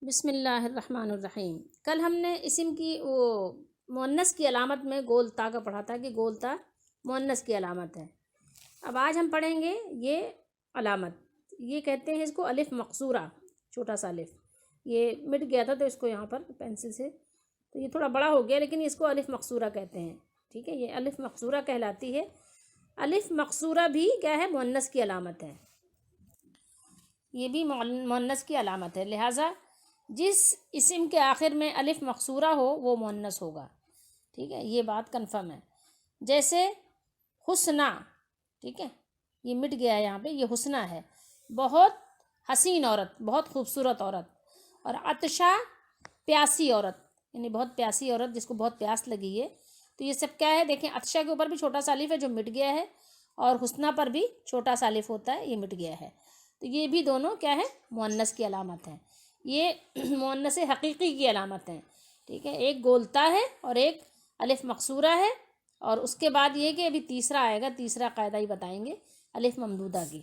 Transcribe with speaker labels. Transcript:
Speaker 1: بسم اللہ الرحمن الرحیم۔ کل ہم نے اسم کی وہ مؤنث کی علامت میں گول تا کا پڑھا تھا کہ گول تا مؤنث کی علامت ہے۔ اب آج ہم پڑھیں گے یہ علامت، یہ کہتے ہیں اس کو الف مقصورہ، چھوٹا سا الف، یہ مٹ گیا تھا تو اس کو یہاں پر پینسل سے تو یہ تھوڑا بڑا ہو گیا، لیکن اس کو الف مقصورہ کہتے ہیں، ٹھیک ہے، یہ الف مقصورہ کہلاتی ہے۔ الف مقصورہ بھی کیا ہے؟ مؤنث کی علامت ہے، یہ بھی مؤنث کی علامت ہے، لہٰذا جس اسم کے آخر میں الف مقصورہ ہو وہ مؤنث ہوگا، ٹھیک ہے، یہ بات کنفرم ہے۔ جیسے حسنہ، ٹھیک ہے، یہ مٹ گیا ہے یہاں پہ، یہ حسنہ ہے، بہت حسین عورت، بہت خوبصورت عورت۔ اور عطشہ، پیاسی عورت، یعنی بہت پیاسی عورت جس کو بہت پیاس لگی ہے، تو یہ سب کیا ہے؟ دیکھیں عطشہ کے اوپر بھی چھوٹا سا الف ہے جو مٹ گیا ہے، اور حسنہ پر بھی چھوٹا سا الف ہوتا ہے، یہ مٹ گیا ہے، تو یہ بھی دونوں کیا ہے؟ مؤنث کی علامت ہیں، یہ مؤنث حقیقی کی علامت ہیں، ٹھیک ہے، ایک گولتا ہے اور ایک الف مقصورہ ہے، اور اس کے بعد یہ کہ ابھی تیسرا آئے گا، تیسرا قاعدہ ہی بتائیں گے الف ممدودہ کی۔